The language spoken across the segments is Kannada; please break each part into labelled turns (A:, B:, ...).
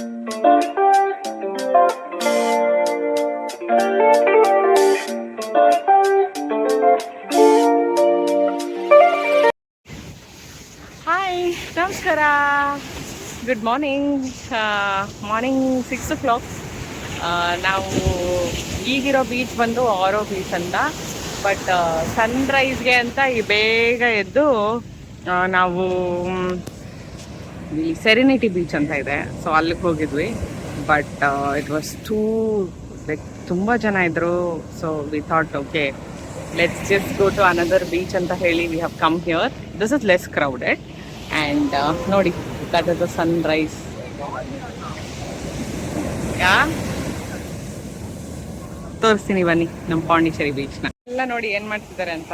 A: ಹಾಯ್, ನಮಸ್ಕಾರ. Good morning. Morning 6 o'clock. ನಾವು ಈಗಿರೋ ಬೀಚ್ ಬಂದು ಆರೋ ಬೀಚ್ ಅಂತ. ಬಟ್ ಸನ್ರೈಸ್ಗೆ ಅಂತ ಈ ಬೇಗ ಎದ್ದು ನಾವು ಇಲ್ಲಿ ಸೆರೆನಿಟಿ ಬೀಚ್ ಅಂತ ಇದೆ, ಸೊ ಅಲ್ಲಿಗೆ ಹೋಗಿದ್ವಿ. ಬಟ್ ಇಟ್ ವಾಸ್ ಲೈಕ್ ತುಂಬ ಜನ ಇದ್ರು. So we thought okay, let's just go to another beach ಅಂತ ಹೇಳಿ we have come here. This is less crowded and ನೋಡಿ, ದಟ್ ಇಸ್ ದ ಸನ್ರೈಸ್. ತೋರಿಸ್ತೀನಿ ಬನ್ನಿ ನಮ್ಮ ಪಾಂಡಿಚೇರಿ ಬೀಚ್ನ ಎಲ್ಲ ನೋಡಿ ಏನು ಮಾಡ್ತಿದ್ದಾರೆ ಅಂತ.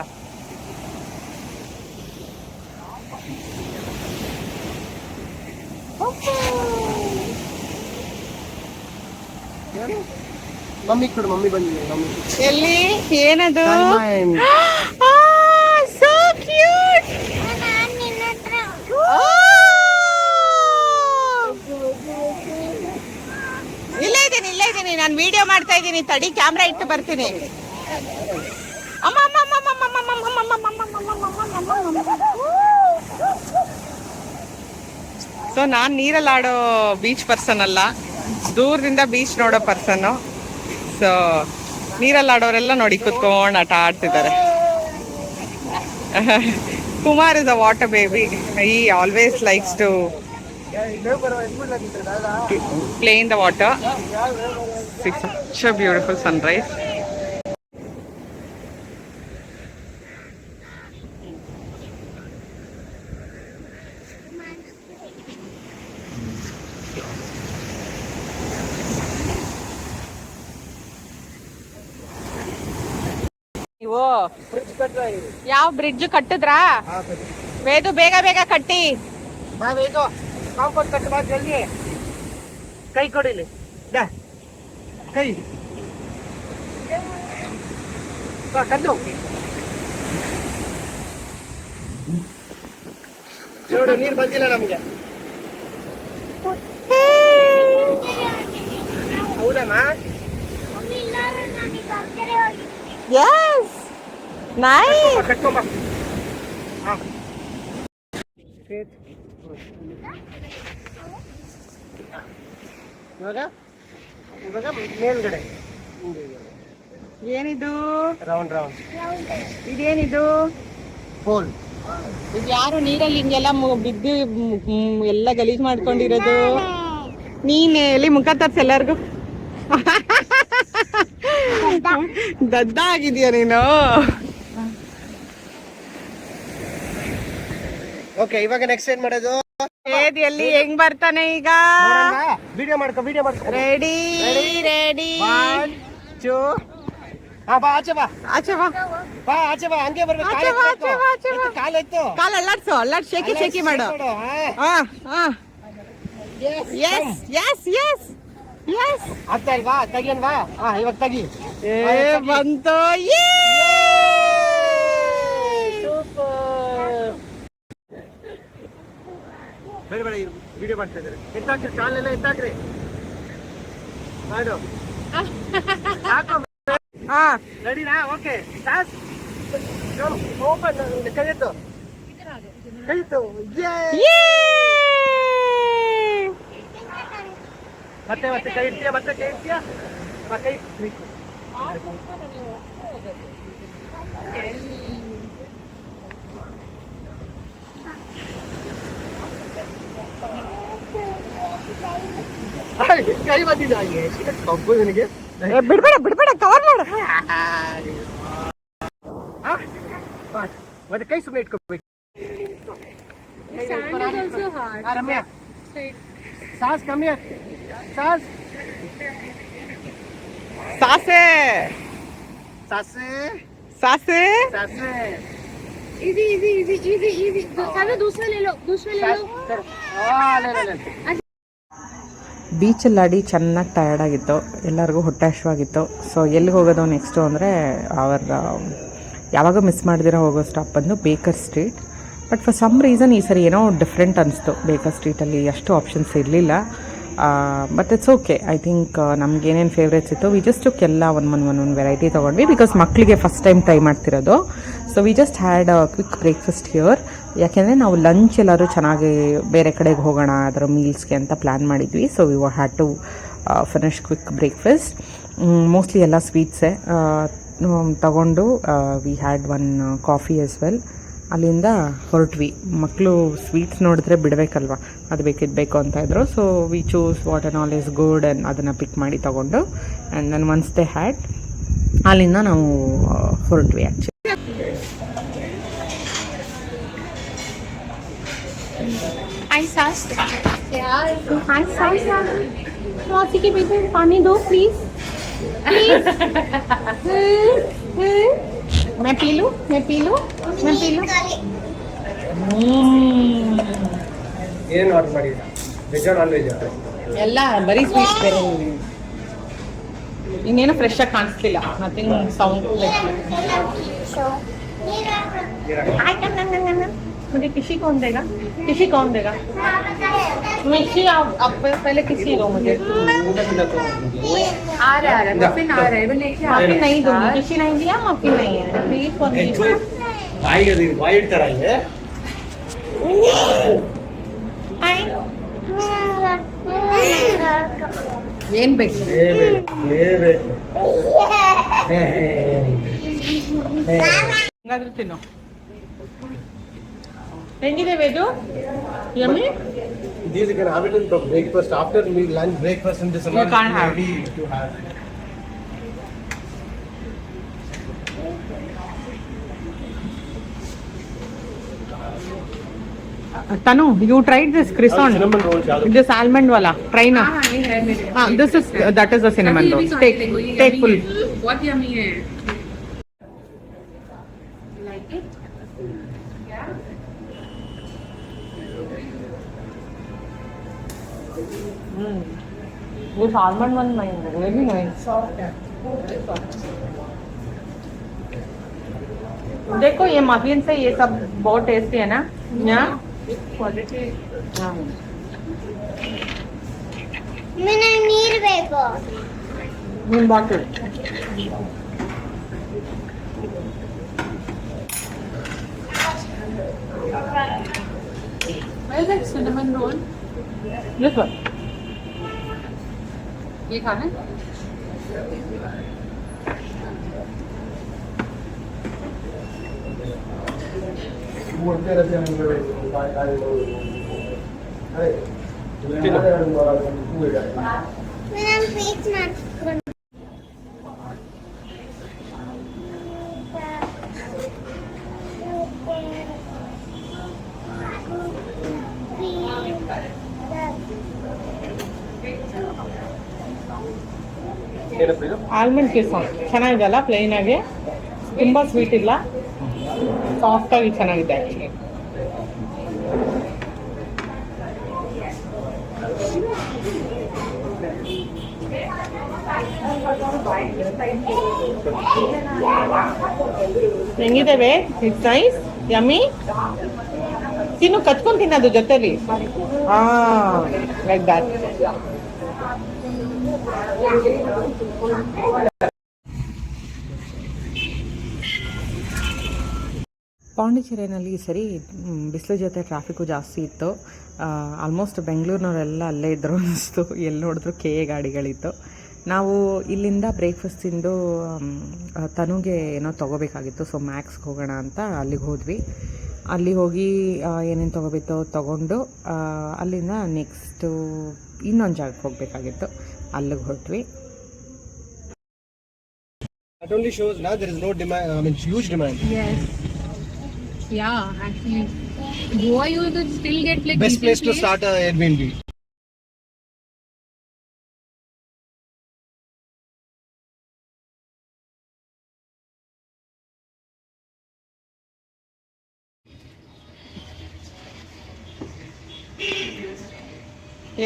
B: ಮಮ್ಮಿ ಕೊಡು, ಮಮ್ಮಿ ಬಂದಿದೆ. ಮಮ್ಮಿ
A: ಎಲ್ಲಿ? ಏನದು? So cute. ಇಲ್ಲೇ ಇದ್ದೀನಿ, ನಾನು ವಿಡಿಯೋ ಮಾಡ್ತಾ ಇದ್ದೀನಿ. ತಡಿ, ಕ್ಯಾಮ್ರಾ ಇಟ್ಟು ಬರ್ತೀನಿ. ಸೊ ನಾನು ನೀರಲ್ಲಿ ಆಡೋ ಬೀಚ್ ಪರ್ಸನ್ ಅಲ್ಲ, ದೂರದಿಂದ ಬೀಚ್ ನೋಡೋ ಪರ್ಸನ್ನು. ಸೊ ನೀರಲ್ಲಿ ಆಡೋರೆಲ್ಲ ನೋಡಿ ಕುತ್ಕೊಂಡು ಆಟ ಆಡ್ತಿದ್ದಾರೆ. Kumar is a water baby. ಈ always likes to play in the water. Such a beautiful sunrise. ನೀವು ಯಾವ ಬ್ರಿಡ್ಜ್ ಕಟ್ಟಿದ್ರಾ? ವೇದು ಬೇಗ ಬೇಗ ಕಟ್ಟಿ.
B: ಜಲ್ದಿ ಕೈ ಕೊಡಿಲಿ, ಕೈ ಕದ್ದು ನೋಡು, ನೀರು ಬಂದಿಲ್ಲ ನಮಗೆ. ಹೌದಮ್ಮ?
A: Yes, nice.
B: ಕಟ್ಕೊಂಬ. ಇವಾಗ ಮೇಲ್ಗಡೆ
A: ಏನಿದು?
B: ರೌಂಡ್
A: ಇದೇನಿದು?
B: ಪೋಲ್.
A: ಇದು ಯಾರು ನೀರಲ್ಲಿ ಹಿಂಗೆಲ್ಲ ಬಿದ್ದು ಎಲ್ಲ ಗಲೀಜ್ ಮಾಡ್ಕೊಂಡಿರೋದು? ನೀನ್ ಎಲ್ಲಿ ಮುಖ ತರ್ಸ್ ಎಲ್ಲರಿಗೂ ದಡ್ಡ ಆಗಿದೀಯ ನೀನು.
B: ಓಕೆ, ಇವಾಗ ನೆಕ್ಸ್ಟ್ ಏನ್ ಮಾಡೋದು?
A: ಎಲ್ಲಿ ಹೆಂಗ್ ಬರ್ತಾನೆ ಈಗ?
B: ವಿಡಿಯೋ ಮಾಡ್ಕೊ.
A: ರೆಡಿ.
B: 1 2. ಬಾ, ಆಚೆ ಬಾ. ಆಚೆ ಬಾ, ಹಂಗೆ ಬರ್ಬೇಕು. ಕಾಲು ಎತ್ತು,
A: ಕಾಲು ಅಲ್ಲಾಡ್ಸು, ಶೇಕಿ ಮಾಡು. ಎಸ್
B: ಆಗ್ತಾ ಇಲ್ವಾ? ತೆಗಿಯನ್ ಬಾ. ಇವಾಗ ತೆಗಿ.
A: ಬಂತು.
B: ಬೇಡ ವಿಡಿಯೋ ಮಾಡ್ತಾ ಇದ್ದಾರೆ. ಎತ್ತಾಕ್ರಿ, ಕಾಲೆಲ್ಲ ಎತ್ತಾಕ್ರಿ. ಮಾಡು. ರೆಡಿನಾ? Okay, open. ಕೈ ಎತ್ತು. ಮತ್ತೆ ಕೈ ಇಡ್ತೀಯಾ? ಕೈ ಕೈ ಬಂದಿದ್ದ ಕಬ್ಬು ನಿನಗೆ.
A: ಬಿಡ್ಬೇಡ, ಕವರ್ ಮಾಡು.
B: ಮತ್ತೆ ಕೈ ಸುಮ್ಮನೆ ಇಟ್ಕೋಬೇಕು. ರಮ್ಯಾ, ಸಾಸ್ ಕಮ್ಮಿ. ಸಾಸೆ.
C: दूसरा ले लो.
A: ಬೀಚಲ್ಲಿ ಆಡಿ ಚೆನ್ನಾಗಿ ಟಯರ್ಡ್ ಆಗಿತ್ತು, ಎಲ್ಲರಿಗೂ ಹೊಟ್ಟೆ ಹಶ್ವಾಗಿತ್ತು. ಸೊ ಎಲ್ಲಿಗೆ ಹೋಗೋದು ನೆಕ್ಸ್ಟು ಅಂದರೆ ಯಾವಾಗ ಮಿಸ್ ಮಾಡ್ದಿರೋ ಹೋಗೋ ಸ್ಟಾಪ್ ಬಂದು Baker Street. But for some reason ಈ ಸರಿ ಏನೋ ಡಿಫ್ರೆಂಟ್ ಅನಿಸ್ತು. ಬೇಕರ್ ಸ್ಟ್ರೀಟಲ್ಲಿ ಅಷ್ಟು ಆಪ್ಷನ್ಸ್ ಇರಲಿಲ್ಲ. But it's okay. I think ನಮ್ಗೇನೇನು ಫೇವ್ರೇಟ್ಸ್ ಇತ್ತು ವಿ ಜಸ್ಟ್ ಟುಕ್ ಎಲ್ಲ ಒಂದು ವೆರೈಟಿ ತೊಗೊಂಡ್ವಿ ಬಿಕಾಸ್ ಮಕ್ಕಳಿಗೆ ಫಸ್ಟ್ ಟೈಮ್ ಟ್ರೈ ಮಾಡ್ತಿರೋದು. So we just had a quick breakfast here. ಯಾಕೆಂದರೆ ನಾವು ಲಂಚ್ ಎಲ್ಲರೂ ಚೆನ್ನಾಗಿ ಬೇರೆ ಕಡೆಗೆ ಹೋಗೋಣ ಅದರ ಮೀಲ್ಸ್ಗೆ ಅಂತ ಪ್ಲ್ಯಾನ್ ಮಾಡಿದ್ವಿ. So we had to finish quick breakfast. Mostly ಎಲ್ಲ ಸ್ವೀಟ್ಸೇ ತಗೊಂಡು we had one coffee as well. ಅಲ್ಲಿಂದ ಹೊರಟ್ವಿ. ಮಕ್ಕಳು ಸ್ವೀಟ್ಸ್ ನೋಡಿದ್ರೆ ಬಿಡಬೇಕಲ್ವ, ಅದು ಬೇಕಿದ್ದು ಬೇಕು ಅಂತ ಇದ್ರು. So we choose what and all is good and ಅದನ್ನು ಪಿಕ್ ಮಾಡಿ ತೊಗೊಂಡು and then once they had ಅಲ್ಲಿಂದ ನಾವು ಹೊರಟ್ವಿ ಆ್ಯಕ್ಚುಲಿ.
C: हाय सास यार, हाय सास यार, मौसी के बेटे पानी दो प्लीज प्लीज. मैं पी लूं, मैं पी लूं, मैं पी लूं.
B: ಏನು ಆರ್ಡರ್ ಮಾಡಿದ್ದೀರಾ? Veg non veg?
A: ಎಲ್ಲ ಬರೀ ಸ್ವೀಟ್ಸ್ ಬೇರೆ ಇನ್ನೇನು ಫ್ರೆಶ್ ಆಗಿ ಕಾಣಿಸ್ತಿಲ್ಲ. ನಥಿಂಗ್ ಸೌಂಡ್ मुझे किसी कौन देगा, किसी कौन देगा? मिशी आप पहले किसी दो मुझे.
C: आ रहा है मफिन आ रहा है, मैं लेके आ
A: मफिन नहीं दूंगी. किसी नहीं दिया मफिन नहीं है. प्लीज कौन दीजिए.
B: ಬಾಯಿ ಇಡ್ತಾರ ಇಲ್ಲಿ.
A: ಏನು ಬೇಕು ಹಂಗಾದ್ರೆ ತಿನ್ನು. ಹೆಂಗಿದೆ ವೇದು? Yummy?
B: These you can have it in the breakfast after meal, lunch, breakfast and this.
A: You can't have.
B: Ready to have.
A: Tanu, you tried this croissant?
B: Cinnamon rolls. याद
A: This almond wala. Try na.
C: ये है मेरे.
A: This is that is the cinnamon roll. Take full.
C: बहुत यम्मी है.
A: This almond one very nice. देखो ये मफिन से ये सब बहुत टेस्टी है ना. क्वालिटी.
C: मैंने नीर Beko.
A: Min bottle.
C: Where is that cinnamon roll?
A: This one.
C: ये खाना है?
B: बोलते रहते हैं अरे
C: मैंने पीच नट.
A: ಆಲ್ಮಂಡ್ ಕಿಸಾನ್ ಚೆನ್ನಾಗಿದೆಲ್ಲ, ಪ್ಲೇನ್ ಆಗಿ ತುಂಬ ಸ್ವೀಟ್ ಇಲ್ಲ, ಸಾಫ್ಟ್ ಆಗಿ ಚೆನ್ನಾಗಿದೆ ಆ್ಯಕ್ಚುಲಿ. ಹೆಂಗಿದ್ದೇವೆ? It's nice, yummy. ತಿನ್ನು, ಕಚ್ಕೊಂಡು ತಿನ್ನೋದು ಜೊತೆಲಿ. Like that. ಪಾಂಡಿಚೇರಿಯಲ್ಲಿ ಈ ಸರಿ ಬಿಸಿಲು ಜೊತೆ ಟ್ರಾಫಿಕ್ಕು ಜಾಸ್ತಿ ಇತ್ತು. ಆಲ್ಮೋಸ್ಟ್ ಬೆಂಗಳೂರಿನವರೆಲ್ಲ ಅಲ್ಲೇ ಇದ್ದರು ಅನ್ನಿಸ್ತು. ಎಲ್ಲಿ ನೋಡಿದ್ರು ಗಾಡಿಗಳಿತ್ತು. ನಾವು ಇಲ್ಲಿಂದ ಬ್ರೇಕ್ಫಾಸ್ಟ್ ತಿಂದು ತನುಗೆ ಏನೋ ತೊಗೋಬೇಕಾಗಿತ್ತು. ಸೊ ಮ್ಯಾಕ್ಸ್ಗೆ ಹೋಗೋಣ ಅಂತ ಅಲ್ಲಿಗೆ ಹೋದ್ವಿ. ಅಲ್ಲಿ ಹೋಗಿ ಏನೇನು ತೊಗೊಂಡು ಅಲ್ಲಿಂದ ನೆಕ್ಸ್ಟು ಇನ್ನೊಂದು ಜಾಗಕ್ಕೆ ಹೋಗಬೇಕಾಗಿತ್ತು. ಅಲ್ಲಿಗೆ ಹೊರಟ್ವಿ.
B: That only shows now there is no demand. I mean, huge demand.
C: Yes. Yeah, actually, Goa you will still get like
B: Best place to start a Airbnb.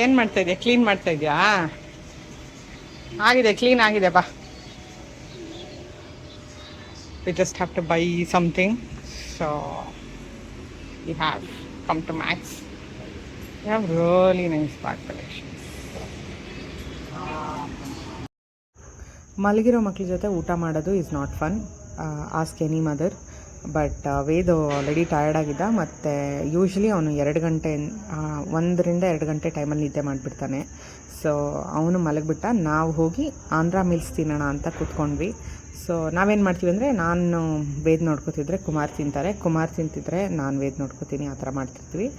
A: ಏನು ಮಾಡ್ತಾ ಇದೆಯಾ? ಕ್ಲೀನ್ ಮಾಡ್ತಾ ಇದೆಯಾ? ಆಗಿದೆ, ಕ್ಲೀನ್ ಆಗಿದೆ. ಬಾ, we just have to buy something, so we have come to Max. We have really nice bag collections. ಮಲಗಿರೋ ಮಕ್ಳ ಜೊತೆ ಊಟ ಮಾಡೋದು is not fun, ask any mother. But Ved already tired ಆಗಿದ್ದ, ಮತ್ತು ಯೂಶ್ವಲಿ ಅವನು 1 ರಿಂದ 2 ಗಂಟೆ ಟೈಮಲ್ಲಿ ನಿದ್ದೆ ಮಾಡಿಬಿಡ್ತಾನೆ. ಸೊ ಅವನು ಮಲಗಿಬಿಟ್ಟ. ನಾವು ಹೋಗಿ ಆಂಧ್ರ ಮೀಲ್ಸ್ ತಿನ್ನೋಣ ಅಂತ ಕೂತ್ಕೊಂಡ್ವಿ. ಸೊ ನಾವೇನು ಮಾಡ್ತೀವಿ ಅಂದರೆ, ನಾನು ವೇದ್ ನೋಡ್ಕೋತಿದ್ರೆ ಕುಮಾರ್ ತಿಂತಾರೆ, ಕುಮಾರ್ ತಿಂತಿದ್ರೆ ನಾನು ವೇದ್ ನೋಡ್ಕೋತೀನಿ, ಆ ಥರ ಮಾಡ್ತಿರ್ತೀವಿ.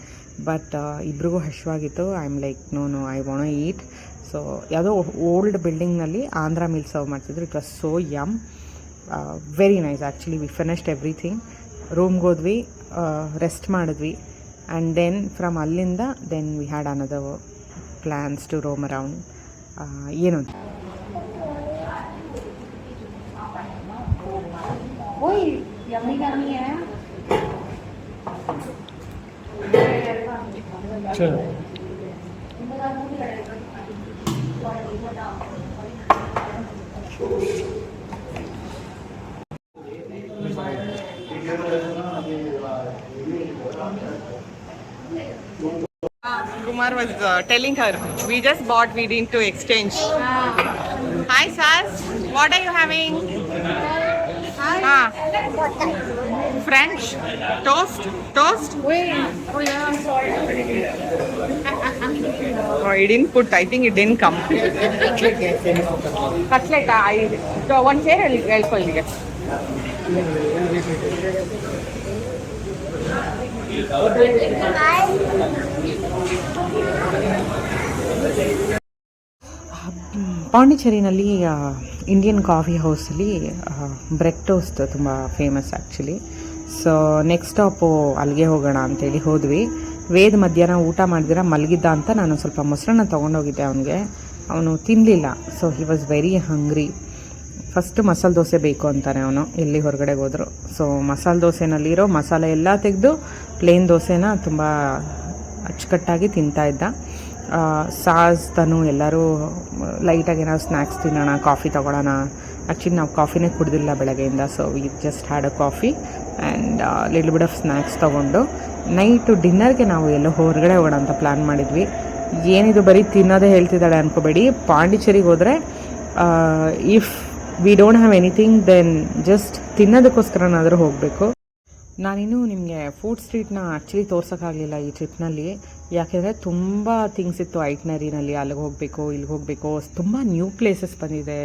A: ಬಟ್ ಇಬ್ರಿಗೂ ಹಶ್ವಾಗಿತ್ತು. I am like no I want eat. So ಯಾವುದೋ ಓಲ್ಡ್ ಬಿಲ್ಡಿಂಗ್ನಲ್ಲಿ ಆಂಧ್ರ ಮೀಲ್ ಸರ್ವ್ ಮಾಡ್ತಿದ್ರು. It was so yum, very nice actually. We finished everything. ರೂಮ್ಗೆ ಹೋದ್ವಿ, ರೆಸ್ಟ್ ಮಾಡಿದ್ವಿ, ಆ್ಯಂಡ್ ದೆನ್ ಫ್ರಮ್ ಅಲ್ಲಿಂದ then we had another plans to roam around. ಏನು
B: ಚಲೋ.
A: Kumar was telling her, we just bought, we need to exchange. Hi Sas, what are you having? French toast.
C: Wait. Oh yeah.
A: Oh, it didn't put, I think it didn't come. Cutlet, one share ಹೇಳ್ಕೊಳ್ಳಿಗೆ. ಪಾಂಡಿಚೇರಿನಲ್ಲಿ ಇಂಡಿಯನ್ ಕಾಫಿ ಹೌಸಲ್ಲಿ ಬ್ರೆಡ್ ಟೋಸ್ಟ್ ತುಂಬ famous actually. So next stop ಅಲ್ಲಿಗೆ ಹೋಗೋಣ ಅಂತೇಳಿ ಹೋದ್ವಿ. ವೇದ್ ಮಧ್ಯಾಹ್ನ ಊಟ ಮಾಡಿದಿರ ಮಲಗಿದ್ದ ಅಂತ ನಾನು ಸ್ವಲ್ಪ ಮೊಸರನ್ನ ತೊಗೊಂಡೋಗಿದ್ದೆ ಅವನಿಗೆ. ಅವನು ತಿನ್ನಲಿಲ್ಲ. So he was very hungry. First masala dosa ಬೇಕು ಅಂತಾನೆ ಅವನು ಎಲ್ಲಿ ಹೊರಗಡೆ ಹೋದರು. ಸೊ ಮಸಾಲೆ ದೋಸೆನಲ್ಲಿರೋ ಮಸಾಲೆ ಎಲ್ಲ ತೆಗೆದು ಪ್ಲೇನ್ ದೋಸೆನ ತುಂಬ ಅಚ್ಚುಕಟ್ಟಾಗಿ ತಿಂತಾಯಿದ್ದ. ಸಾಸ್ ತನು ಎಲ್ಲರೂ ಲೈಟಾಗಿ ಏನಾದ್ರು ಸ್ನ್ಯಾಕ್ಸ್ ತಿನ್ನೋಣ, ಕಾಫಿ ತೊಗೊಳ್ಳೋಣ. ಆ್ಯಕ್ಚುಲಿ ನಾವು ಕಾಫಿನೇ ಕುಡ್ದಿಲ್ಲ ಬೆಳಗ್ಗೆಯಿಂದ. So we just had a coffee and little bit of snacks ತೊಗೊಂಡು ನೈಟು ಡಿನ್ನರ್ಗೆ ನಾವು ಎಲ್ಲೋ ಹೊರಗಡೆ ಹೋಗೋಣ ಅಂತ ಪ್ಲ್ಯಾನ್ ಮಾಡಿದ್ವಿ. ಏನಿದು ಬರೀ ತಿನ್ನೋದೇ ಹೇಳ್ತಿದ್ದಾಳೆ ಅನ್ಕೋಬೇಡಿ. ಪಾಂಡಿಚೇರಿಗೆ ಹೋದರೆ if we don't have anything then just ತಿನ್ನೋದಕ್ಕೋಸ್ಕರನಾದರೂ ಹೋಗಬೇಕು. ನಾನಿನ್ನೂ ನಿಮಗೆ ಫುಡ್ ಸ್ಟ್ರೀಟ್ನ ಆ್ಯಕ್ಚುಲಿ ತೋರ್ಸೋಕ್ಕಾಗಲಿಲ್ಲ ಈ ಟ್ರಿಪ್ನಲ್ಲಿ. ಯಾಕೆಂದರೆ ತುಂಬ ಥಿಂಗ್ಸ್ ಇತ್ತು ಐಟ್ನರಿನಲ್ಲಿ. ಅಲ್ಲಿಗೆ ಹೋಗಬೇಕು, ಇಲ್ಲಿಗೆ ಹೋಗಬೇಕು, ತುಂಬ ನ್ಯೂ ಪ್ಲೇಸಸ್ ಬಂದಿದೆ,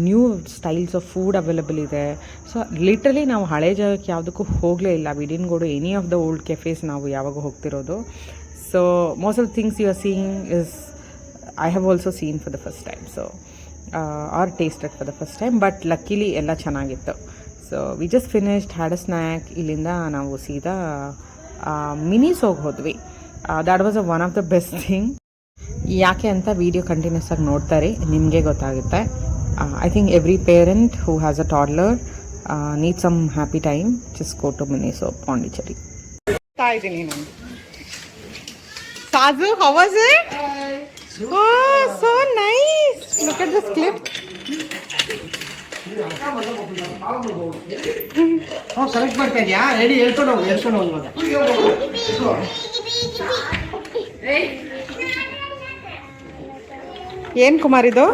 A: new styles of food available ಇದೆ. ಸೊ ಲಿಟ್ರಲಿ ನಾವು ಹಳೆ ಜಾಗಕ್ಕೆ ಯಾವುದಕ್ಕೂ ಹೋಗಲೇ ಇಲ್ಲ. We didn't go to any of the old cafes ನಾವು ಯಾವಾಗ ಹೋಗ್ತಿರೋದು. So most of the things you are seeing is I have also seen for the first time. So are tasted for the first time. But luckily ಎಲ್ಲ ಚೆನ್ನಾಗಿತ್ತು. So we just finished, had a snack. ಇಲ್ಲಿಂದ ನಾವು ಸೀದಾ ಮಿನೀಸ್ ಹೋದ್ವಿ. That was one of the best thing. ಯಾಕೆ ಅಂತ ವಿಡಿಯೋ ಕಂಟಿನ್ಯೂಸ್ ಆಗಿ ನೋಡ್ತಾರೆ, ನಿಮಗೆ ಗೊತ್ತಾಗುತ್ತೆ. I think every parent who has a toddler need some happy time, just go to Minis Pondicherry. ಇದ್ದೀನಿ ನಾನು. Saju, how was it? Oh, so nice. Look at this clip.
B: Select ಮಾಡ್ತಾ ಇದೆಯಾ? ರೆಡಿ, ಹೇಳ್ಕೊಂಡು ಹೋಗಿ ಇವಾಗ.
A: ಏನ್ ಕುಮಾರ್ ಇದು?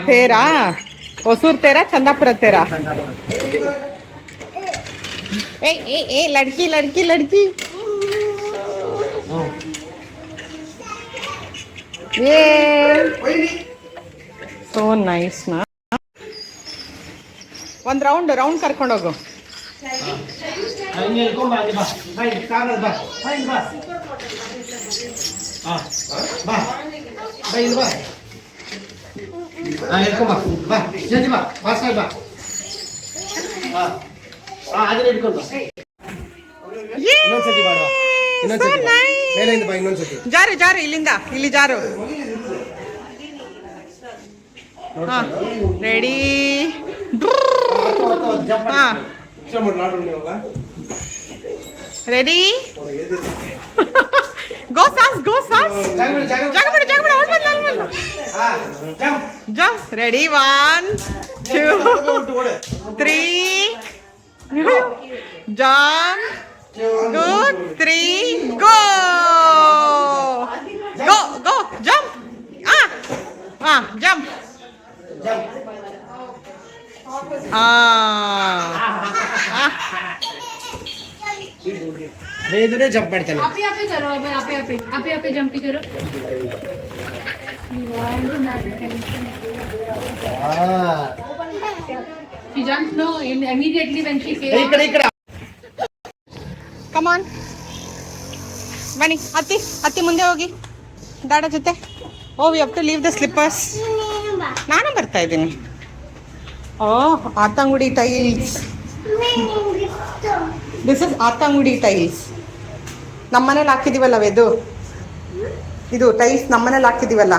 A: ತೇರಾ? ಹೊಸೂರ್ ತೇರಾ, ಚಂದಾಪುರ ತೇರಾ? ಏ ಲಡ್ಕಿ ಲಡ್ಕಿ ಲಡ್ಕಿ. ಸೋ ನೈಸ್ ನಾ. ಒಂದು ರೌಂಡ್ ಕರ್ಕೊಂಡೋಗು. ಜಾರು ಇಲ್ಲಿಂದ ಇಲ್ಲಿ ಜಾರು. ರೆಡಿ? ರೆಡಿ? ಗೋ ಸಾಸ್, ಗೋ sauce. ಜಾಗಬಿಡು jump. Ready? 1 2 3 jump. Good. 3 go. Jump. Jump.
B: ಹೇಳಿದ್ರೆ ಜಂಪ್ ಮಾಡ್ತಾನೆ.
C: आपे आपे करो, अब आपे आपे आपे आपे जंप करो. She jumps no immediately when she
B: ಈ
C: came.
B: ಕಡೆ ಈ ಕಡೆ.
A: ಕಮಾನ್ ಬನ್ನಿ ಹತ್ತಿ ಮುಂದೆ ಹೋಗಿ ದಾಡ ಜೊತೆ. Oh we have to leave the slippers. ನಾನು ಬರ್ತಾ ಇದ್ದೀನಿ. Oh Athangudi tiles. This is Athangudi tiles. ನಮ್ಮನೇಲಿ ಹಾಕಿದೀವಲ್ಲ ಇದು ಟೈಲ್ಸ್ ನಮ್ಮನೇಲಿ ಹಾಕಿದೀವಲ್ಲ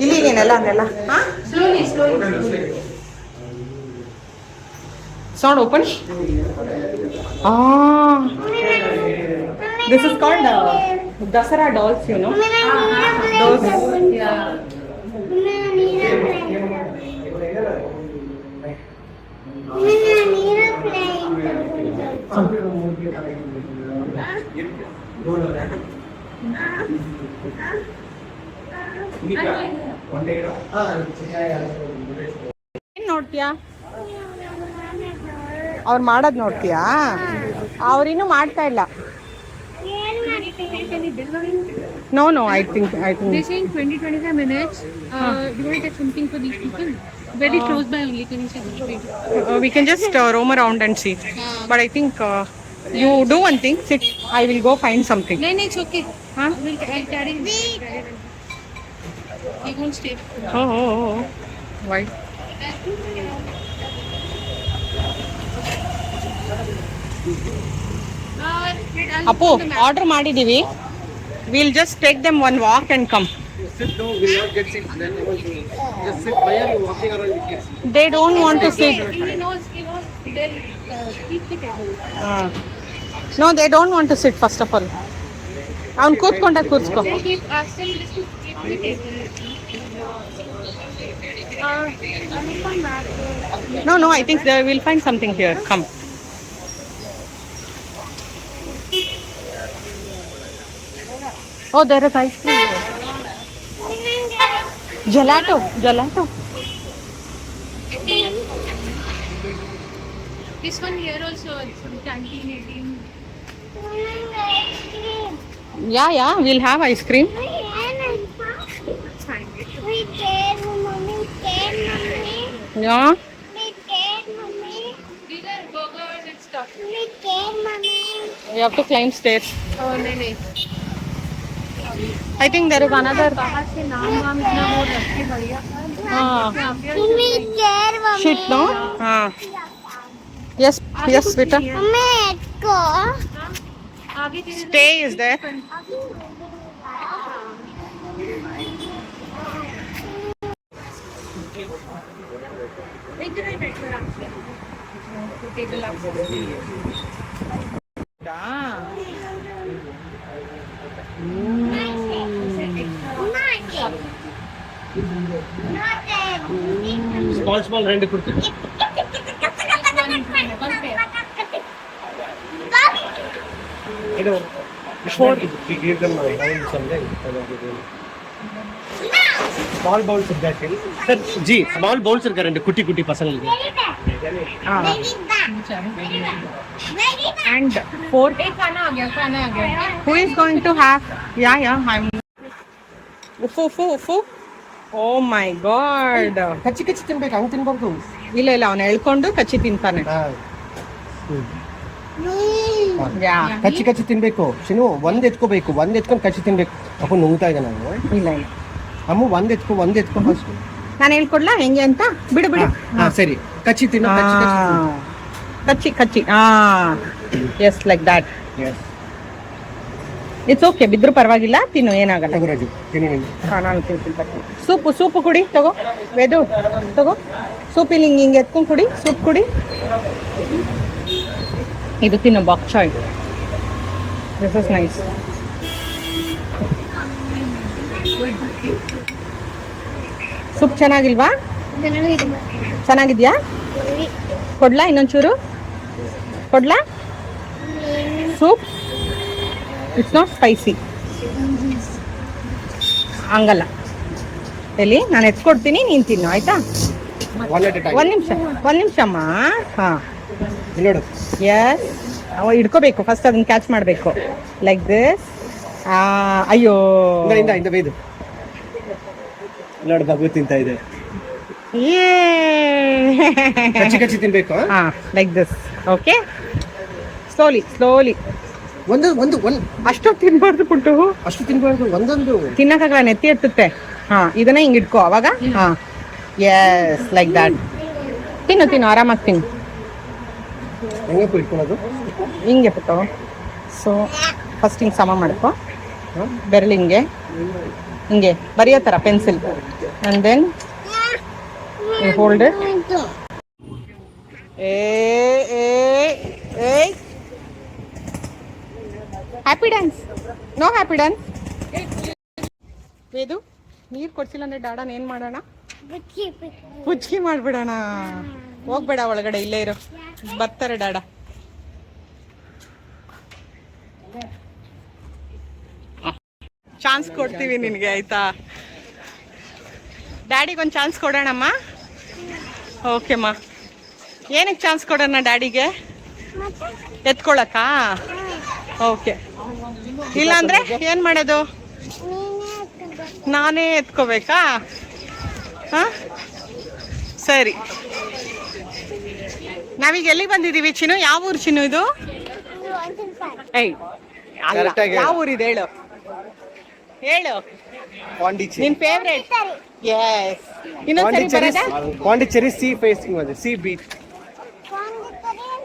A: ಇಲ್ಲಿ ಏನೆಲ್ಲ ಅನ್ನೆಲ್ಲ.
C: Slowly.
A: Sound open. This is called Dasara dolls, you know. Those.
C: Yeah.
A: ಏನ್ ನೋಡ್ತೀಯಾ? ಅವ್ರು ಮಾಡೋದು ನೋಡ್ತೀಯಾ? ಅವ್ರಿನ್ನೂ ಮಾಡ್ತಾ ಇಲ್ಲ. No, I think.
C: They say in 20-25 minutes. You want to get something for these people? Very close by only. Can you say that?
A: We can just roam around and see. But I think you do one thing. Sit. I will go find something.
C: No, it's okay.
A: Huh?
C: I'll carry him. He won't stay.
A: Oh. Why? Appu order ಮಾಡಿದೀವಿ. Will just take them one walk and come.
B: Sit down, will not get sick. Then just sit. Why are you walking around with kids?
A: They don't want to sit.
C: He knows. They'll keep the table.
A: No they don't want to sit first of all. ಅವ್ನು ಕೂತ್ಕೊಂಡಾಗ ಕೂರ್ಸ್ಕೊ.
C: They'll keep asking just to keep the table. I'll come back.
A: No, I think they will find something here. Come. Oh, there is ice cream. Gelato.
C: This one here also, canteen 18.
A: Yeah, we'll have ice cream.
C: Fine.
D: We can, mommy.
A: Yeah.
D: We can, mommy.
C: These are burgers and stuff.
D: We can, mommy.
A: We have to climb stairs.
C: Oh, no.
A: I think there is another.
C: बाहर से नाम इतना वो रखे भैया.
D: We can, mommy.
A: Shit, no? Yes, beta.
D: Mommy, let's go.
C: आगे तेरे
A: Stay is there.
C: इधर ही बैठो आराम से. टेबल आप
B: Small hand ಕೊಡ್ತೀನಿ. ಇದು we give them round someday. Small bowls of that. Sir, ji small bowls ಇರ್ತಾರೆ ಕುಟಿ ಪಸಂಗಳಿಗೆ.
A: And fourth,
C: खाना आ गया.
A: who is going to have? Yeah, I'm. Ufu. Oh my God.
B: ಕಚ್ಚಿ ತಿನ್ಬೇಕು, ಹಂಗೆ ತಿನ್ಬಾರ್ದು.
A: ಇಲ್ಲ ಅವನು ಎಳ್ಕೊಂಡು ಕಚ್ಚಿ ತಿಂತಾನೆ. ಯಾ
B: ಕಚ್ಚಿ ತಿನ್ಬೇಕು. ಶಿನು ಒಂದ್ ಎತ್ಕೊಂಡು ಕಚ್ಚಿ ತಿನ್ಬೇಕು. ಅಪ್ಪ ನುಂಗ್ತಾ ಇದೆ ನಾನು.
A: ಇಲ್ಲ
B: ಅಮ್ಮ ಒಂದ್ ಎತ್ಕೊ ಫಸ್ಟ್.
A: ನಾನು ಹೇಳ್ಕೊಡ್ಲಾ ಹೆಂಗೆ ಅಂತ. ಬಿಡು
B: ಹಾ ಸರಿ. ಕಚ್ಚಿ ತಿನ್ನು.
A: ಕಚ್ಚಿ as like that.
B: Yes.
A: It's okay, ಬಿದ್ರು ಪರವಾಗಿಲ್ಲ, ತಿನ್ನು, ಏನಾಗಲ್ಲ.
B: ತಗೋರಾಜು ತಿನ್ನು ನೀನು.
A: ನಾನು ತಿಂತೀನಿ. ಸೂಪು ಕುಡಿ, ತಗೋ ವೆದು ತಗೋ. ಸೂಪ್ ಇಲ್ಲಿ ಹಿಂಗೆ ಎತ್ಕೊಂಡು ಕುಡಿ, ಸೂಪ್ ಕುಡಿ. ಇದು ತಿನ್ನು, bok choy. This is nice. Soup ಚೆನ್ನಾಗಿಲ್ವಾ? ಚೆನ್ನಾಗಿದ್ಯಾ? ಕೊಡ್ಲಾ ಇನ್ನೊಂಚೂರು? ಕೊಡ್ಲಾ ಸೂಪ್? It's not spicy. ಹಂಗಲ್ಲ, ಎಲ್ಲಿ ನಾನು ಎತ್ಕೊಡ್ತೀನಿ, ನೀನು ತಿನ್ನು, ಆಯ್ತಾ?
B: One at a time.
A: ಒಂದು ನಿಮಿಷ ಅಮ್ಮ. ಹಾಂ
B: ಇಲ್ಲಿ ನೋಡು.
A: ಎಸ್ ಅವ ಹಿಡ್ಕೋಬೇಕು ಫಸ್ಟ್ ಅದನ್ನ ಕ್ಯಾಚ್ ಮಾಡಬೇಕು ಲೈಕ್ ದಿಸ್. ಅಯ್ಯೋ
B: ಇಂದ ಬೇಯ್ದು ನೋಡಿ ಬಗ್ಗು ತಿಂತ ಇದೆ. ಕಚ್ಚಿ ತಿನ್ಬೇಕು.
A: Like this. Okay, slowly.
B: ಒಂದು
A: ಅಷ್ಟೊತ್ತು ತಿನ್ಬಾರ್ದು ಪುಟ್ಟು,
B: ಅಷ್ಟು ತಿನ್ಬಾರ್ದು, ಒಂದೊಂದು
A: ತಿನ್ನಕ್ಕಾಗಲ್ಲ, ನೆತ್ತಿ ಎತ್ತುತ್ತೆ. ಇದನ್ನ ಹಿಂಗ್ ಇಟ್ಕೋ ಅವಾಗ. Yes, like that. ತಿನ್ನು ಆರಾಮಾಗಿ ತಿನ್ನು.
B: ಹೆಂಗಪ್ಪ ಇಟ್ಕೊಳ್ಳೋದು?
A: ಹಿಂಗೆ ಪುಟ್ಟು. ಸೊ ಫಸ್ಟ್ ಹಿಂಗೆ ಸಮ ಮಾಡ್ಕೊ, ಬೆರಳು ಹಿಂಗೆ ಬರೆಯೋ ಥರ pencil, and then hold it. Happy dance. No happy dance. Vedu, ನೀರು ಕೊಡ್ಸಿಲ್ಲ ಅಂದ್ರೆ ಡಾಡನ್ ಏನು ಮಾಡೋಣ? ಹುಚ್ಚಿಗೆ ಮಾಡ್ಬಿಡೋಣ. ಹೋಗ್ಬೇಡ ಒಳಗಡೆ, ಇಲ್ಲೇ ಇರೋ, ಬರ್ತಾರೆ ಡಾಡ. ಚಾನ್ಸ್ ಕೊಡ್ತೀವಿ ನಿನಗೆ, ಆಯ್ತಾ? ಡ್ಯಾಡಿಗೊಂದು ಚಾನ್ಸ್ ಕೊಡೋಣಮ್ಮ. ಓಕೆಮ್ಮ. ಏನಕ್ಕೆ ಚಾನ್ಸ್ ಕೊಡೋಣ ಡ್ಯಾಡಿಗೆ? ಎತ್ಕೊಳಕ್ಕಾ? ಓಕೆ. ಇಲ್ಲಾಂದ್ರೆ ಏನು ಮಾಡೋದು? ನಾನೇ ಎತ್ಕೋಬೇಕಾ? ಹಾಂ, ಸರಿ. ನಾವೀಗ ಎಲ್ಲಿಗೆ ಬಂದಿದ್ದೀವಿ ಚಿನ್ನು? ಯಾವ ಊರು ಚಿನ್ನು ಇದು? ಏಯ್ ಅಲ್ಲ, ಯಾವ ಊರಿದೆ ಹೇಳು.
B: ಪಾಂಡಿಚೇರಿ.
A: ನಿನ್ ಫೇವ್ರೇಟ್? ಎಸ್. ಇನ್ನೊಂದ್ಸರಿ ಬರೋದಾ?
B: ಪಾಂಡಿಚೇರಿ ಸಿ ಫೇಸಿಂಗ್ ಬಂದಿದೆ, ಸಿ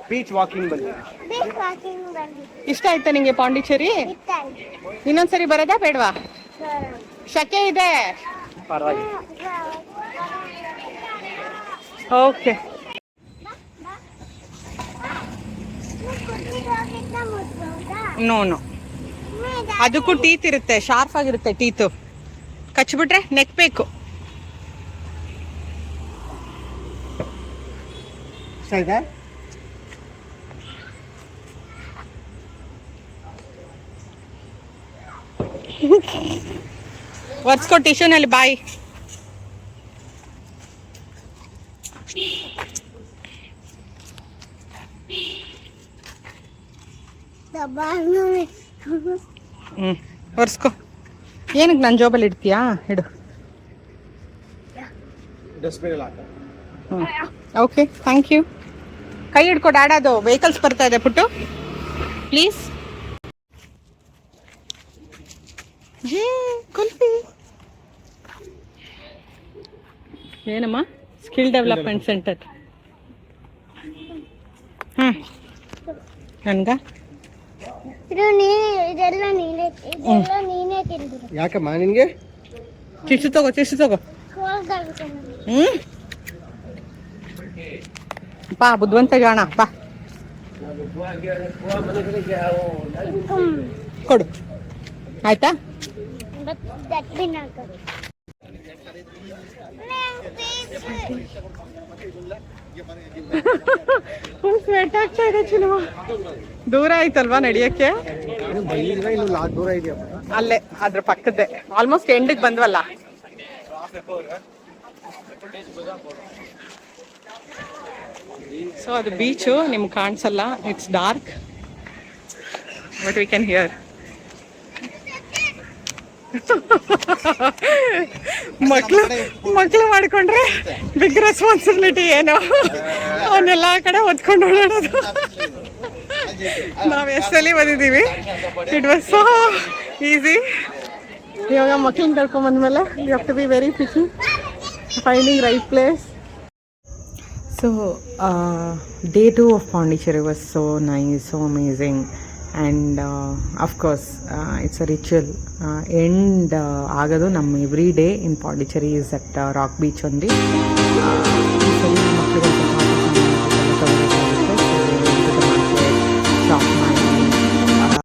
B: ಬೀಚ್ ವಾಕಿಂಗ್ ಬಂದಿದೆ.
A: ಇಷ್ಟ ಆಯ್ತಾ ನಿಂಗೆ ಪಾಂಡಿಚೇರಿ? ಇನ್ನೊಂದ್ಸರಿ ಬರೋದಾ ಬೇಡವಾ? ಶಕೆ ಇದೆ. ಓಕೆ. ನೋ, ಅದಕ್ಕೂ ಟೀತ್ ಇರುತ್ತೆ, ಶಾರ್ಪ್ ಆಗಿರುತ್ತೆ ಟೀತು. ಕಚ್ಬಿಟ್ರೆ ನೆಕ್ಬೇಕು.
B: ಸರಿದಾ?
A: ಒರ್ಸ್ಕೊ ಟಿಶ್ಯೂನಲ್ಲಿ ಬಾಯಿ. ಒರ್ಸ್ಕೊ. ಏನಕ್ಕೆ ನನ್ನ ಜೋಬಲ್ಲಿ ಇಡ್ತೀಯಾ? ಇಡು. Okay, thank you. ಕೈ ಹಿಡ್ಕೊ ಡಾಡದು. ವೆಹಿಕಲ್ಸ್ ಬರ್ತಾ ಇದೆ ಪುಟ್ಟು, ಪ್ಲೀಸ್. ಕುಲ್ಫಿ ಏನಮ್ಮ? Skill development centre. ನನ್ಗ
B: ಯಾಕಮ್ಮ ನಿನ್ಗೆ?
A: ಟಿಶ್ಯೂ ತಗೋ. ಬಾ, ಬುದ್ಧಿವಂತ ಜಾಣ, ಬಾ ಕೊಡು. ಆಯ್ತಾ? ಸ್ವೆಟ್ ಆಗ್ತಾ ಇದೆ ಚಿನ್ನು. ದೂರ ಆಯ್ತಲ್ವಾ ನಡೆಯಕ್ಕೆ?
B: ದೂರ ಇದೆಯಾ?
A: ಅಲ್ಲೇ ಅದ್ರ ಪಕ್ಕದ್ದೇ. ಆಲ್ಮೋಸ್ಟ್ ಎಂಡಿಗೆ ಬಂದ್ವಲ್ಲ. ಸೊ ಅದು ಬೀಚು ನಿಮ್ಗೆ ಕಾಣಿಸಲ್ಲ, it's dark, but we can hear. ಮಕ್ಳು ಮಾಡ್ಕೊಂಡ್ರೆ ಬಿಗ್ ರೆಸ್ಪಾನ್ಸಿಬಿಲಿಟಿ ಏನೋ, ಅವನ್ನೆಲ್ಲ ಕಡೆ ಹೊತ್ಕೊಂಡು ಓಡಾಡೋದು. ನಾವು ಎಷ್ಟಲ್ಲಿ ಬಂದಿದ್ದೀವಿ, ಇಟ್ ವಾಸ್ ಸೋ ಈಸಿ. ಇವಾಗ ಮಕ್ಳನ್ನ ಕರ್ಕೊಂಡ್ಬಂದ್ಮೇಲೆ you have to be very picky finding right place. So day 2 of Pondicherry was so nice, so amazing, and of course it's a ritual. End agadu nam every day in Pondicherry is at Rock Beach only. So